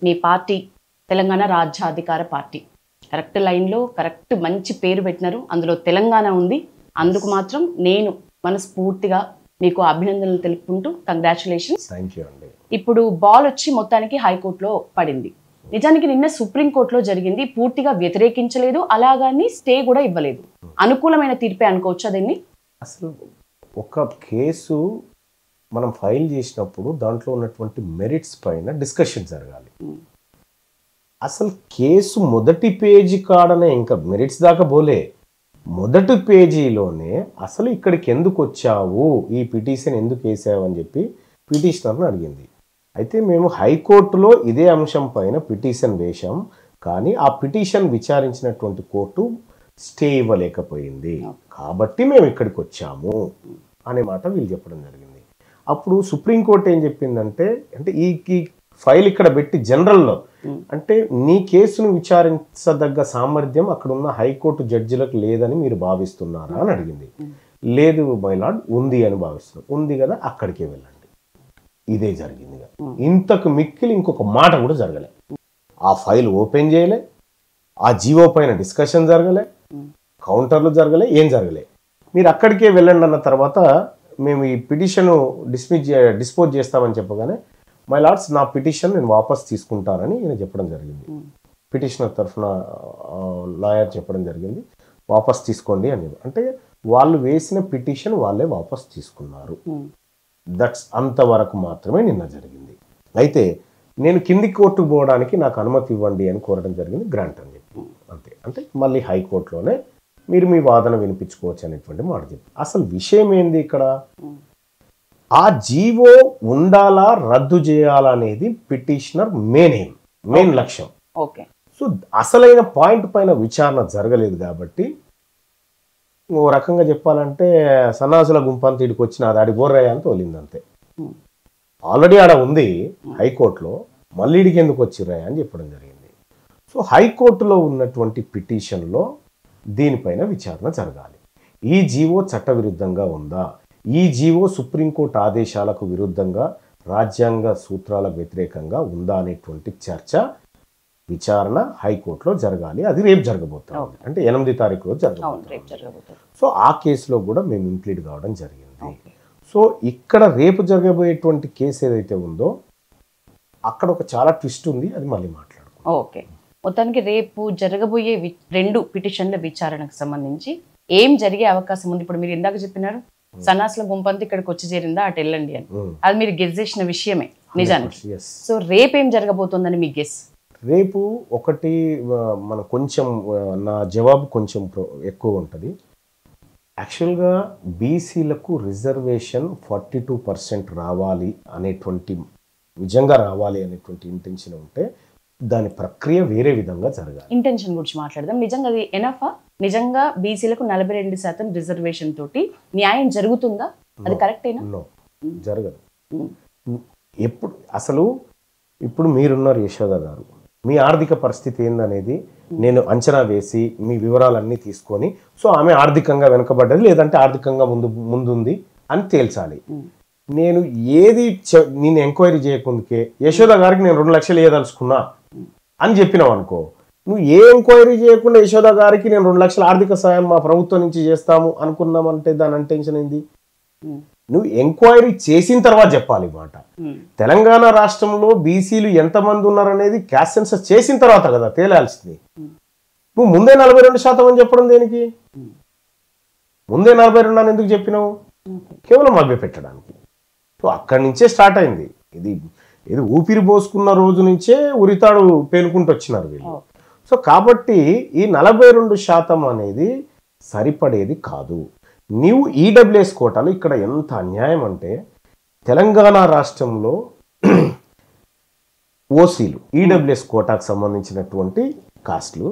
మీ party Telangana రాజ్యాధికార party correct లైన్లో correct మంచి పేరు పెట్టినారు. అందులో తెలంగాణ ఉంది. అందుకు మాత్రం నేను మనస్ఫూర్తిగా మీకు అభినందనలు తెలుపుకుంటూ కంగ్రాచులేషన్స్. థ్యాంక్ యూ అండి. ఇప్పుడు బాల్ వచ్చి మొత్తానికి హైకోర్టులో పడింది. నిజానికి నిన్న సుప్రీంకోర్టులో జరిగింది. పూర్తిగా వ్యతిరేకించలేదు, అలాగని స్టే కూడా ఇవ్వలేదు. అనుకూలమైన తీర్పే అనుకోవచ్చా దీన్ని? అసలు ఒక కేసు మనం ఫైల్ చేసినప్పుడు దాంట్లో ఉన్నటువంటి మెరిట్స్ పైన డిస్కషన్ జరగాలి. అసలు కేసు మొదటి పేజీ కాడనే ఇంకా మెరిట్స్ దాకా పోలే, మొదటి పేజీలోనే అసలు ఇక్కడికి ఎందుకు వచ్చావు, ఈ పిటిషన్ ఎందుకు వేసావు అని చెప్పి పిటిషనర్ని అడిగింది. అయితే మేము హైకోర్టులో ఇదే అంశం పైన పిటిషన్ వేశాం, కానీ ఆ పిటిషన్ విచారించినటువంటి కోర్టు స్టే ఇవ్వలేకపోయింది, కాబట్టి మేము ఇక్కడికి వచ్చాము అనే మాట వీళ్ళు చెప్పడం జరిగింది. అప్పుడు సుప్రీంకోర్టు ఏం చెప్పిందంటే, అంటే ఈ ఫైల్ ఇక్కడ పెట్టి జనరల్లో అంటే నీ కేసును విచారించదగ్గ సామర్థ్యం అక్కడ ఉన్న హైకోర్టు జడ్జిలకు లేదని మీరు భావిస్తున్నారా అని అడిగింది. లేదు మైలార్డ్, ఉంది అని భావిస్తున్నాం. ఉంది కదా, అక్కడికే వెళ్ళండి. ఇదే జరిగింది. ఇంతకు మిక్కిలి ఇంకొక మాట కూడా జరగలే. ఆ ఫైల్ ఓపెన్ చేయలే, ఆ జీవో పైన డిస్కషన్ జరగలే, కౌంటర్లు జరగలే, ఏం జరగలే. మీరు అక్కడికే వెళ్ళండి అన్న తర్వాత మేము ఈ పిటిషన్ డిస్పోజ్ చేస్తామని చెప్పగానే మై లార్డ్స్, నా పిటిషన్ నేను వాపస్ తీసుకుంటానని ఈయన చెప్పడం జరిగింది. పిటిషనర్ తరఫున లాయర్ చెప్పడం జరిగింది, వాపస్ తీసుకోండి అని. అంటే వాళ్ళు వేసిన పిటిషన్ వాళ్ళే వాపస్ తీసుకున్నారు. దట్స్ అంతవరకు మాత్రమే నిన్న జరిగింది. అయితే నేను కింది కోర్టుకు పోవడానికి నాకు అనుమతి ఇవ్వండి అని కోరడం జరిగింది, గ్రాంట్ అని చెప్పి. అంతే. అంటే మళ్ళీ హైకోర్టులోనే మీరు మీ వాదన వినిపించుకోవచ్చు అనేటువంటి మాట చెప్పి. అసలు విషయం ఏంది ఇక్కడ, ఆ జీవో ఉండాలా రద్దు చేయాలా అనేది పిటిషనర్ మెయిన్ లక్ష్యం. సో అసలైన పాయింట్ పైన విచారణ జరగలేదు కాబట్టి ఓ రకంగా చెప్పాలంటే సన్నాసుల గుంపంతా ఇడికి వచ్చిన అది ఆడి బోర్రయ్య అని తోలింది అంతే. ఆల్రెడీ ఆడ ఉంది హైకోర్టులో, మళ్ళీ ఇడికి ఎందుకు వచ్చిర్రాయ అని చెప్పడం జరిగింది. సో హైకోర్టులో ఉన్నటువంటి పిటిషన్లో దీనిపైన విచారణ జరగాలి. ఈ జీవో చట్టవిరుద్ధంగా ఉందా, ఈ జీవో సుప్రీంకోర్టు ఆదేశాలకు విరుద్ధంగా రాజ్యాంగ సూత్రాలకు వ్యతిరేకంగా ఉందా అనేటువంటి చర్చ, విచారణ హైకోర్టులో జరగాలి. అది రేపు జరగబోతుంది, అంటే 8వ తారీఖు రోజు జరగబోతుంది. సో ఆ కేసులో కూడా మేము ఇంప్లీడ్ కావడం జరిగింది. సో ఇక్కడ రేపు జరగబోయేటువంటి కేసు ఏదైతే ఉందో అక్కడ ఒక చాలా ట్విస్ట్ ఉంది, అది మళ్ళీ మాట్లాడుకుందాం. ఓకే, మొత్తానికి రేపు జరగబోయే 2 పిటిషన్ల విచారణకు సంబంధించి ఏం జరిగే అవకాశం ఉంది? ఇప్పుడు మీరు ఇందాక చెప్పినారు సన్నాసుల గుంపంతా ఇక్కడికి వచ్చి చేరిందా, అటు వెళ్ళండి అని. అది మీరు గెస్ చేసిన విషయమే నిజానికి. సో రేపేం జరగబోతుందని మీ గెస్? రేపు ఒకటి మన కొంచెం నా జవాబు కొంచెం ఎక్కువ ఉంటుంది. యాక్చువల్గా బీసీలకు రిజర్వేషన్ 42% రావాలి అనేటువంటి, నిజంగా రావాలి అనేటువంటి ఇంటెన్షన్ ఉంటే దాని ప్రక్రియ వేరే విధంగా జరగాలి. ఇంటెన్షన్ గురించి మాట్లాడదాం. నిజంగా అది ఎనఫా? నిజంగా బీసీలకు 42% రిజర్వేషన్ తోటి న్యాయం జరుగుతుందా? అది కరెక్టేనా? నో, జరగదు. ఎప్పుడు అసలు ఇప్పుడు మీరున్నారు యశోద గారు, మీ ఆర్థిక పరిస్థితి ఏందనేది నేను అంచనా వేసి మీ వివరాలన్నీ తీసుకొని, సో ఆమె ఆర్థికంగా వెనుకబడ్డది లేదంటే ఆర్థికంగా ముందుంది అని తేల్చాలి. నేను నేను ఎంక్వైరీ చేయకుందుకే యశోద గారికి నేను 2 లక్షలు ఇవ్వదలుచుకున్నా అని చెప్పినావు అనుకో, నువ్వు ఏ ఎంక్వైరీ చేయకుండా యశోద గారికి నేను 2 లక్షల ఆర్థిక సాయం మా ప్రభుత్వం నుంచి చేస్తాము అనుకున్నామంటే దాని ఇంటెన్షన్ ఏంది? నువ్వు ఎంక్వైరీ చేసిన తర్వాత చెప్పాలి మాట. తెలంగాణ రాష్ట్రంలో బీసీలు ఎంతమంది ఉన్నారనేది క్యాస్ట్ సెన్సస్ చేసిన తర్వాత కదా తేలాల్సింది. నువ్వు ముందే 42% అని చెప్పడం దేనికి? ముందే 42 అని ఎందుకు చెప్పినావు? కేవలం మభ్య పెట్టడానికి. సో అక్కడి నుంచే స్టార్ట్ అయింది ఇది ఊపిరి పోసుకున్న రోజు నుంచే ఉరితాడు పేలుకుంటూ వచ్చినారు వీళ్ళు. సో కాబట్టి ఈ 42% అనేది సరిపడేది కాదు. నీవు ఈడబ్ల్యూఎస్ కోటాలు ఇక్కడ ఎంత అన్యాయం అంటే, తెలంగాణ రాష్ట్రంలో ఓసీలు ఈడబ్ల్యూఎస్ కోటాకు సంబంధించినటువంటి కాస్ట్లు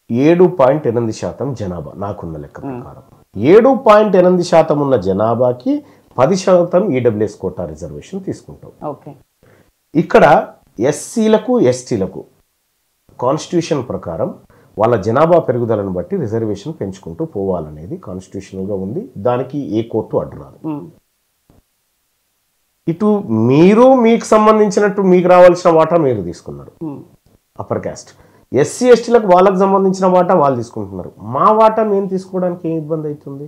7.8% జనాభా నాకున్న లెక్క ప్రకారం. 7.8% ఉన్న జనాభాకి 10% ఈడబ్ల్యూఎస్ కోటా రిజర్వేషన్ తీసుకుంటాం. ఇక్కడ ఎస్సీలకు ఎస్టీలకు కాన్స్టిట్యూషన్ ప్రకారం వాళ్ళ జనాభా పెరుగుదలను బట్టి రిజర్వేషన్ పెంచుకుంటూ పోవాలనేది కాన్స్టిట్యూషనల్గా ఉంది. దానికి ఏ కోర్టు అడ్డు రాదు. ఇటు మీరు మీకు సంబంధించినట్టు మీకు రావాల్సిన వాటా మీరు తీసుకున్నారు అప్పర్ క్యాస్ట్, ఎస్సీ ఎస్టీలకు వాళ్ళకి సంబంధించిన వాటా వాళ్ళు తీసుకుంటున్నారు. మా వాటా మేము తీసుకోవడానికి ఏం ఇబ్బంది అవుతుంది?